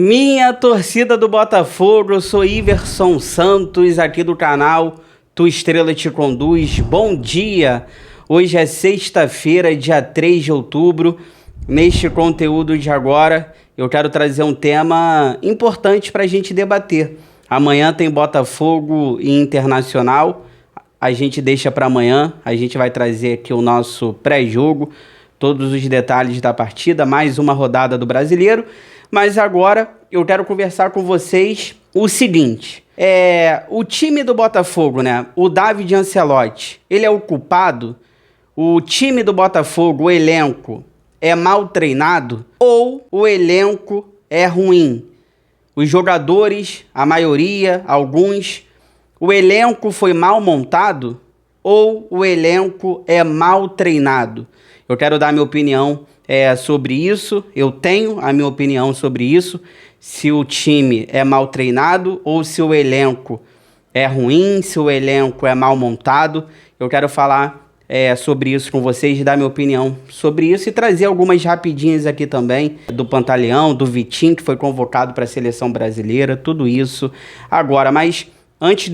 Minha torcida do Botafogo, eu sou Iverson Santos, aqui do canal Tua Estrela Te Conduz. Bom dia! Hoje é sexta-feira, dia 3 de outubro. Neste conteúdo de agora, eu quero trazer um tema importante para a gente debater. Amanhã tem Botafogo e Internacional. A gente deixa para amanhã, a gente vai trazer aqui o nosso pré-jogo, todos os detalhes da partida, mais uma rodada do Brasileiro. Mas agora eu quero conversar com vocês o seguinte, o time do Botafogo, né? O David Ancelotti, ele é o culpado? O time do Botafogo, o elenco, é mal treinado ou o elenco é ruim? Os jogadores, a maioria, alguns, o elenco foi mal montado ou o elenco é mal treinado? Eu quero dar minha opinião sobre isso. Eu tenho a minha opinião sobre isso, se o time é mal treinado ou se o elenco é ruim, se o elenco é mal montado. Eu quero falar sobre isso com vocês, dar minha opinião sobre isso e trazer algumas rapidinhas aqui também do Pantaleão, do Vitinho, que foi convocado para a seleção brasileira, tudo isso agora. Mas antes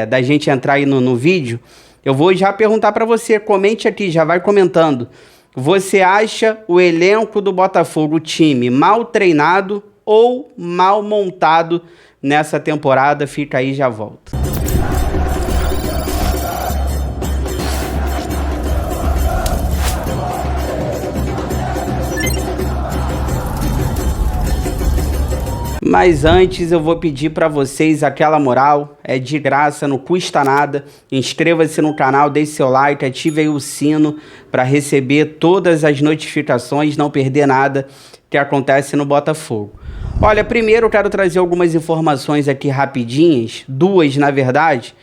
da gente entrar aí no vídeo, eu vou já perguntar para você, comente aqui, já vai comentando. Você acha o elenco do Botafogo, o time, mal treinado ou mal montado nessa temporada? Fica aí, já volto. Mas antes eu vou pedir para vocês aquela moral, é de graça, não custa nada. Inscreva-se no canal, deixe seu like, ative aí o sino para receber todas as notificações, não perder nada que acontece no Botafogo. Olha, primeiro eu quero trazer algumas informações aqui rapidinhas, duas na verdade.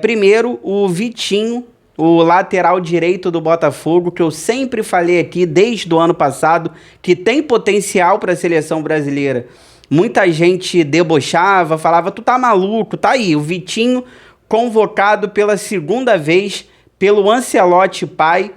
Primeiro, o Vitinho, o lateral direito do Botafogo, que eu sempre falei aqui desde o ano passado, que tem potencial para a seleção brasileira. Muita gente debochava, falava, tu tá maluco, tá aí, o Vitinho convocado pela segunda vez pelo Ancelotti pai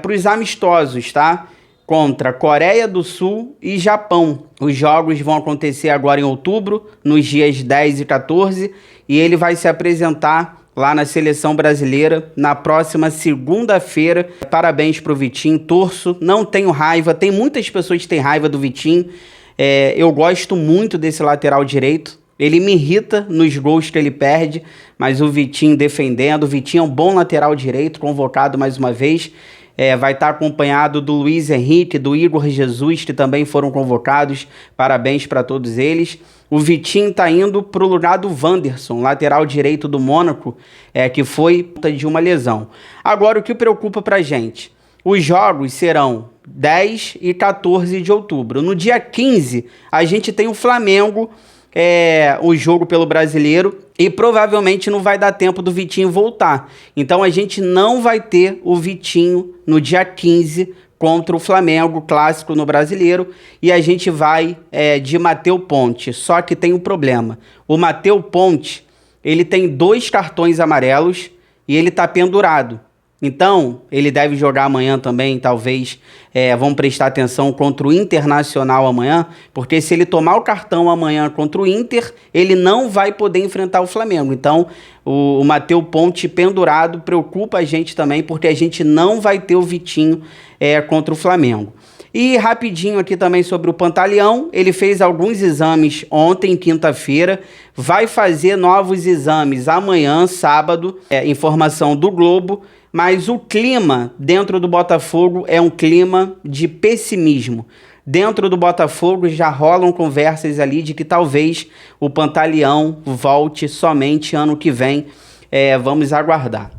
para os amistosos, tá? Contra Coreia do Sul e Japão. Os jogos vão acontecer agora em outubro, nos dias 10 e 14, e ele vai se apresentar lá na seleção brasileira na próxima segunda-feira. Parabéns pro Vitinho, torço, não tenho raiva, tem muitas pessoas que têm raiva do Vitinho. Eu gosto muito desse lateral direito, ele me irrita nos gols que ele perde, mas o Vitinho defendendo, o Vitinho é um bom lateral direito, convocado mais uma vez, vai estar acompanhado do Luiz Henrique, do Igor Jesus, que também foram convocados, parabéns para todos eles. O Vitinho está indo para o lugar do Wanderson, lateral direito do Mônaco, que foi de uma lesão. Agora, o que preocupa para a gente? Os jogos serão 10 e 14 de outubro. No dia 15, a gente tem o Flamengo, o jogo pelo Brasileiro, e provavelmente não vai dar tempo do Vitinho voltar. Então a gente não vai ter o Vitinho no dia 15 contra o Flamengo, clássico no Brasileiro, e a gente vai de Matheus Ponte. Só que tem um problema. O Matheus Ponte, ele tem 2 cartões amarelos e ele está pendurado. Então, ele deve jogar amanhã também, talvez, vamos prestar atenção contra o Internacional amanhã, porque se ele tomar o cartão amanhã contra o Inter, ele não vai poder enfrentar o Flamengo. Então, o Matheus Ponte pendurado preocupa a gente também, porque a gente não vai ter o Vitinho contra o Flamengo. E rapidinho aqui também sobre o Pantaleão, ele fez alguns exames ontem, quinta-feira, vai fazer novos exames amanhã, sábado, informação do Globo, mas o clima dentro do Botafogo é um clima de pessimismo. Dentro do Botafogo já rolam conversas ali de que talvez o Pantaleão volte somente ano que vem, vamos aguardar.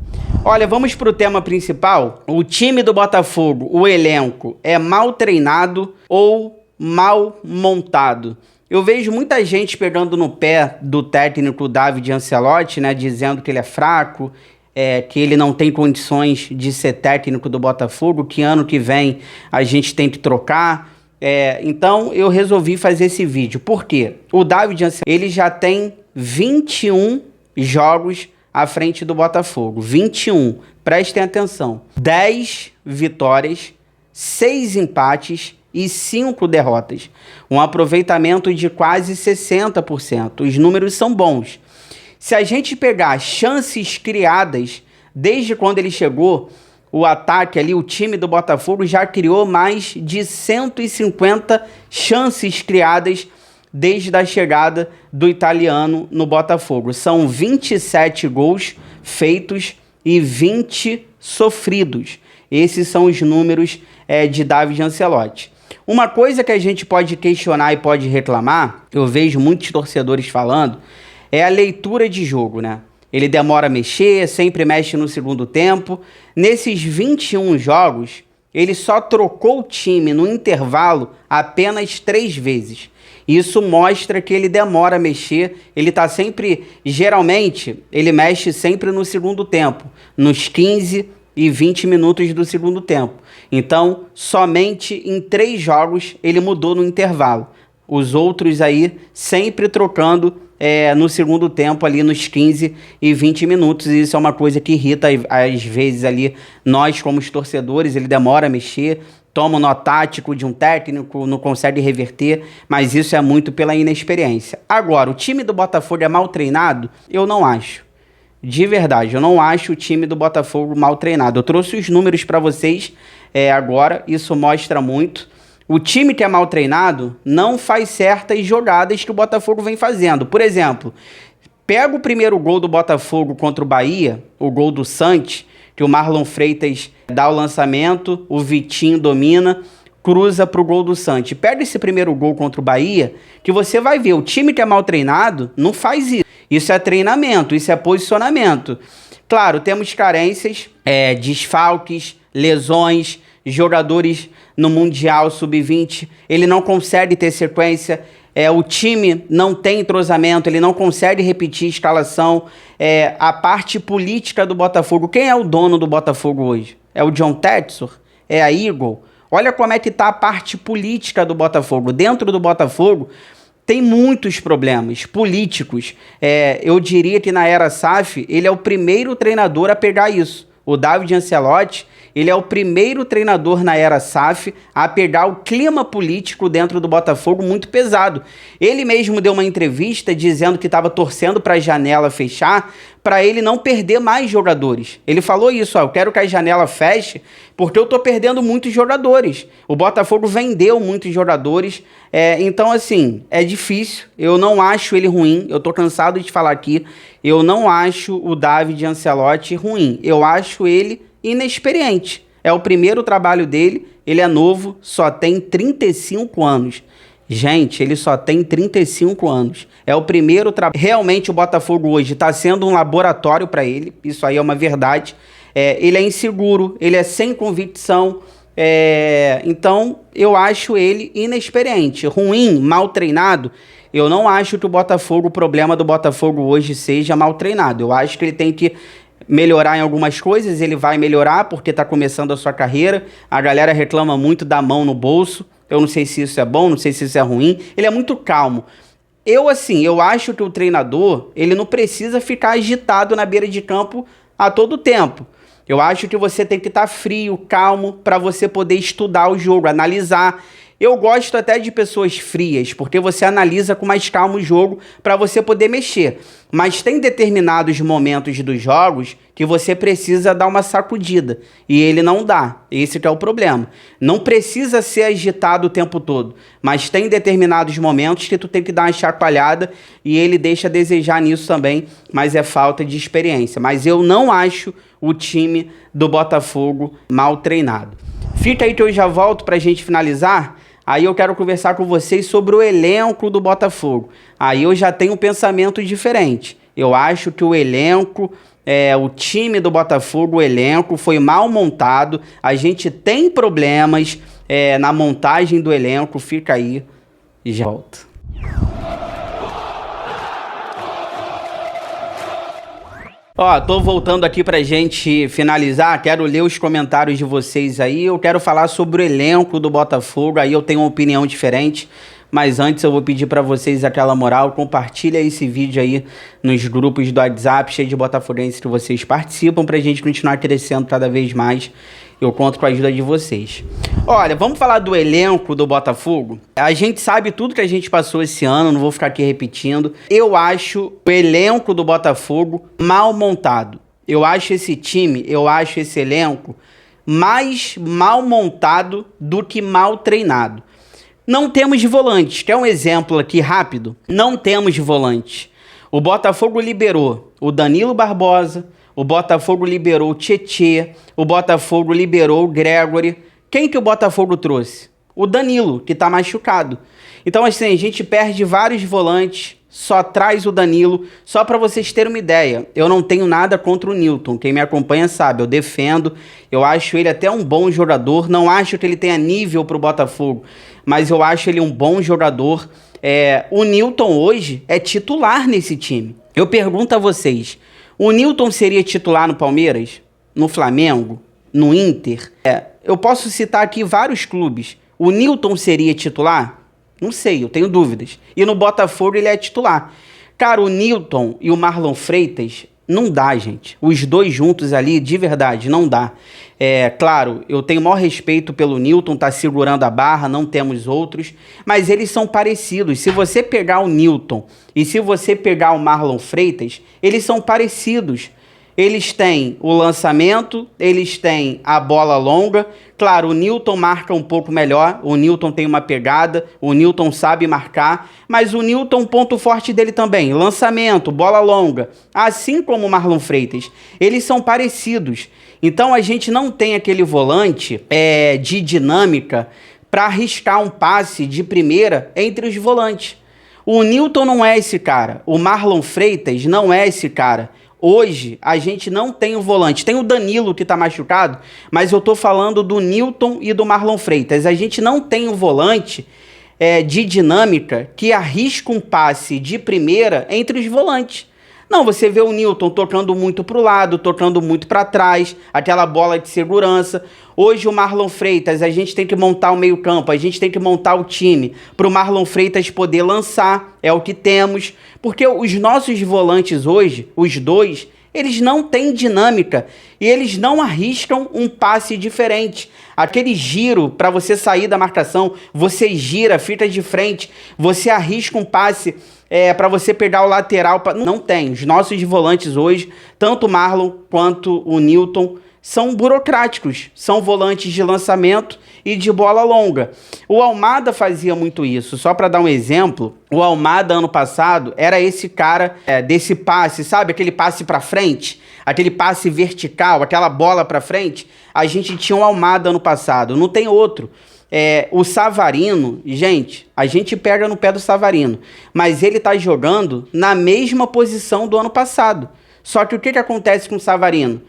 Olha, vamos para o tema principal. O time do Botafogo, o elenco, é mal treinado ou mal montado? Eu vejo muita gente pegando no pé do técnico David Ancelotti, né, dizendo que ele é fraco, que ele não tem condições de ser técnico do Botafogo, que ano que vem a gente tem que trocar. Então eu resolvi fazer esse vídeo. Por quê? O David Ancelotti, ele já tem 21 jogos à frente do Botafogo. 21. Prestem atenção. 10 vitórias, 6 empates e 5 derrotas. Um aproveitamento de quase 60%. Os números são bons. Se a gente pegar chances criadas, desde quando ele chegou, o ataque ali, o time do Botafogo já criou mais de 150 chances criadas desde a chegada do italiano no Botafogo. São 27 gols feitos e 20 sofridos. Esses são os números de David Ancelotti. Uma coisa que a gente pode questionar e pode reclamar, eu vejo muitos torcedores falando, é a leitura de jogo, né? Ele demora a mexer, sempre mexe no segundo tempo. Nesses 21 jogos, ele só trocou o time no intervalo apenas 3 vezes. Isso mostra que ele demora a mexer, ele tá sempre, geralmente, ele mexe sempre no segundo tempo, nos 15 e 20 minutos do segundo tempo. Então, somente em 3 jogos ele mudou no intervalo. Os outros aí sempre trocando no segundo tempo ali nos 15 e 20 minutos. E isso é uma coisa que irrita às vezes ali nós como os torcedores. Ele demora a mexer, toma um nó tático de um técnico, não consegue reverter, mas isso é muito pela inexperiência. Agora, o time do Botafogo é mal treinado? Eu não acho. De verdade, eu não acho o time do Botafogo mal treinado. Eu trouxe os números para vocês agora, isso mostra muito. O time que é mal treinado não faz certas jogadas que o Botafogo vem fazendo. Por exemplo, pega o primeiro gol do Botafogo contra o Bahia, o gol do Santos, que o Marlon Freitas dá o lançamento, o Vitinho domina, cruza pro gol do Santos. Pega esse primeiro gol contra o Bahia, que você vai ver, o time que é mal treinado não faz isso. Isso é treinamento, isso é posicionamento. Claro, temos carências, desfalques, lesões, jogadores no Mundial Sub-20, ele não consegue ter sequência, o time não tem entrosamento, ele não consegue repetir escalação, a parte política do Botafogo. Quem é o dono do Botafogo hoje? É o John Textor? É a Eagle? Olha como é que está a parte política do Botafogo. Dentro do Botafogo tem muitos problemas políticos. Eu diria que na era SAF, ele é o primeiro treinador a pegar isso. O David Ancelotti, ele é o primeiro treinador na era SAF a pegar o clima político dentro do Botafogo muito pesado. Ele mesmo deu uma entrevista dizendo que estava torcendo para a janela fechar, para ele não perder mais jogadores. Ele falou isso, eu quero que a janela feche, porque eu estou perdendo muitos jogadores. O Botafogo vendeu muitos jogadores, então assim, é difícil. Eu não acho ele ruim, eu estou cansado de falar aqui, eu não acho o David Ancelotti ruim, eu acho ele inexperiente. É o primeiro trabalho dele, ele é novo, só tem 35 anos. Gente, ele só tem 35 anos. É o primeiro trabalho. Realmente o Botafogo hoje está sendo um laboratório para ele, isso aí é uma verdade. Ele é inseguro, ele é sem convicção, então eu acho ele inexperiente. Ruim, mal treinado, eu não acho que o problema do Botafogo hoje seja mal treinado. Eu acho que ele tem que melhorar em algumas coisas, ele vai melhorar porque está começando a sua carreira. A galera reclama muito da mão no bolso. Eu não sei se isso é bom, não sei se isso é ruim. Ele é muito calmo. Eu acho que o treinador, ele não precisa ficar agitado na beira de campo a todo tempo. Eu acho que você tem que estar frio, calmo, para você poder estudar o jogo, analisar. Eu gosto até de pessoas frias, porque você analisa com mais calma o jogo para você poder mexer. Mas tem determinados momentos dos jogos que você precisa dar uma sacudida. E ele não dá. Esse que é o problema. Não precisa ser agitado o tempo todo. Mas tem determinados momentos que tu tem que dar uma chacoalhada e ele deixa a desejar nisso também. Mas é falta de experiência. Mas eu não acho o time do Botafogo mal treinado. Fica aí que eu já volto pra gente finalizar. Aí eu quero conversar com vocês sobre o elenco do Botafogo. Aí eu já tenho um pensamento diferente. Eu acho que o elenco, o time do Botafogo, o elenco foi mal montado. A gente tem problemas na montagem do elenco. Fica aí e já volto. Ó, tô voltando aqui pra gente finalizar, quero ler os comentários de vocês aí, eu quero falar sobre o elenco do Botafogo, aí eu tenho uma opinião diferente, mas antes eu vou pedir pra vocês aquela moral, compartilha esse vídeo aí nos grupos do WhatsApp, cheio de botafoguenses que vocês participam, pra gente continuar crescendo cada vez mais eu conto com a ajuda de vocês. Olha, vamos falar do elenco do Botafogo? A gente sabe tudo que a gente passou esse ano, não vou ficar aqui repetindo. Eu acho o elenco do Botafogo mal montado. Eu acho esse time, eu acho esse elenco mais mal montado do que mal treinado. Não temos de volantes. Quer um exemplo aqui rápido? Não temos de volantes. O Botafogo liberou o Danilo Barbosa, o Botafogo liberou o Tietê, o Botafogo liberou o Gregory. Quem que o Botafogo trouxe? O Danilo, que tá machucado. Então, assim, a gente perde vários volantes, só traz o Danilo. Só para vocês terem uma ideia, eu não tenho nada contra o Nilton. Quem me acompanha sabe, eu defendo. Eu acho ele até um bom jogador. Não acho que ele tenha nível pro Botafogo, mas eu acho ele um bom jogador. O Nilton hoje é titular nesse time. Eu pergunto a vocês, o Nilton seria titular no Palmeiras? No Flamengo? No Inter? Eu posso citar aqui vários clubes. O Nilton seria titular? Não sei, eu tenho dúvidas. E no Botafogo ele é titular. Cara, o Nilton e o Marlon Freitas, não dá, gente. Os dois juntos ali, de verdade, não dá. Claro, eu tenho o maior respeito pelo Nilton, tá segurando a barra, não temos outros, mas eles são parecidos. Se você pegar o Nilton e se você pegar o Marlon Freitas, eles são parecidos. Eles têm o lançamento, eles têm a bola longa. Claro, o Nilton marca um pouco melhor, o Nilton tem uma pegada, o Nilton sabe marcar, mas o Nilton, ponto forte dele também, lançamento, bola longa, assim como o Marlon Freitas. Eles são parecidos. Então a gente não tem aquele volante de dinâmica para arriscar um passe de primeira entre os volantes. O Nilton não é esse cara, o Marlon Freitas não é esse cara. Hoje, a gente não tem o volante. Tem o Danilo que tá machucado, mas eu tô falando do Nilton e do Marlon Freitas. A gente não tem o volante de dinâmica que arrisca um passe de primeira entre os volantes. Não, você vê o Nilton tocando muito pro lado, tocando muito para trás, aquela bola de segurança. Hoje o Marlon Freitas, a gente tem que montar o meio-campo, a gente tem que montar o time pro Marlon Freitas poder lançar, é o que temos. Porque os nossos volantes hoje, os dois, eles não têm dinâmica e eles não arriscam um passe diferente. Aquele giro para você sair da marcação, você gira, fica de frente, você arrisca um passe para você pegar o lateral. Não tem. Os nossos volantes hoje, tanto o Marlon quanto o Nilton, são burocráticos. São volantes de lançamento e de bola longa. O Almada fazia muito isso. Só para dar um exemplo, o Almada ano passado era esse cara desse passe, sabe? Aquele passe para frente, aquele passe vertical, aquela bola para frente. A gente tinha o Almada ano passado, não tem outro. O Savarino, gente, a gente pega no pé do Savarino, mas ele tá jogando na mesma posição do ano passado. Só que o que acontece com o Savarino?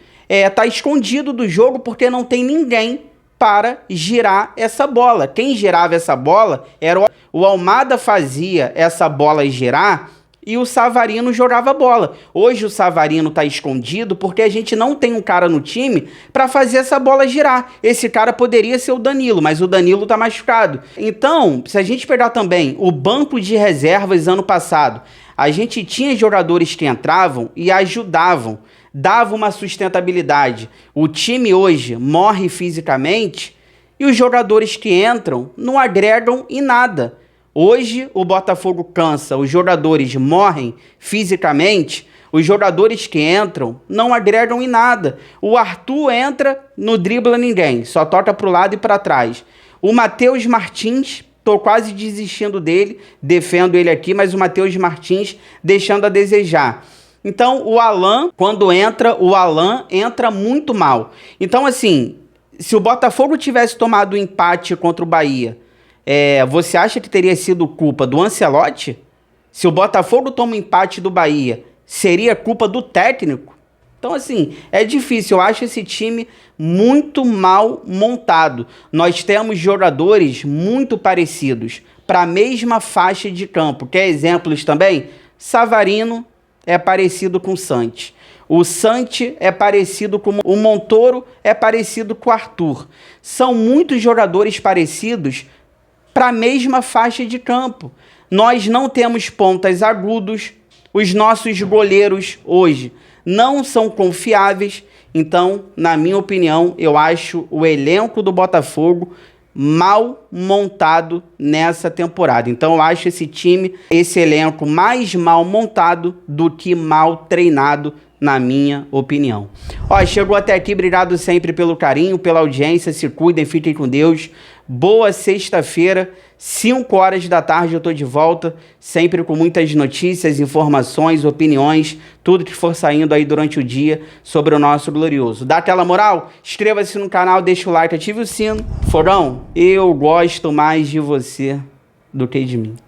Tá escondido do jogo porque não tem ninguém para girar essa bola. Quem girava essa bola era o Almada, fazia essa bola girar e o Savarino jogava a bola. Hoje o Savarino tá escondido porque a gente não tem um cara no time para fazer essa bola girar. Esse cara poderia ser o Danilo, mas o Danilo tá machucado. Então, se a gente pegar também o banco de reservas ano passado, a gente tinha jogadores que entravam e ajudavam, dava uma sustentabilidade. O time hoje morre fisicamente e os jogadores que entram não agregam em nada. Hoje o Botafogo cansa, os jogadores morrem fisicamente, os jogadores que entram não agregam em nada. O Arthur entra, não dribla ninguém, só toca pro lado e para trás. O Matheus Martins, tô quase desistindo dele, defendo ele aqui, mas o Matheus Martins deixando a desejar. Então o Alan, quando entra, o Alan entra muito mal. Então assim, se o Botafogo tivesse tomado o empate contra o Bahia, você acha que teria sido culpa do Ancelotti? Se o Botafogo toma o empate do Bahia, seria culpa do técnico? Então, assim, é difícil. Eu acho esse time muito mal montado. Nós temos jogadores muito parecidos para a mesma faixa de campo. Quer exemplos também? Savarino é parecido com o Santi. O Santi é parecido com o Montoro, é parecido com o Arthur. São muitos jogadores parecidos para a mesma faixa de campo. Nós não temos pontas agudos, os nossos goleiros hoje não são confiáveis. Então, na minha opinião, eu acho o elenco do Botafogo mal montado nessa temporada. Então eu acho esse time, esse elenco mais mal montado do que mal treinado, na minha opinião. Ó, chegou até aqui, obrigado sempre pelo carinho, pela audiência, se cuidem, fiquem com Deus. Boa sexta-feira, 5 horas da tarde eu tô de volta, sempre com muitas notícias, informações, opiniões, tudo que for saindo aí durante o dia sobre o nosso glorioso. Dá aquela moral? Inscreva-se no canal, deixa o like, ative o sino. Forão, eu gosto mais de você do que de mim.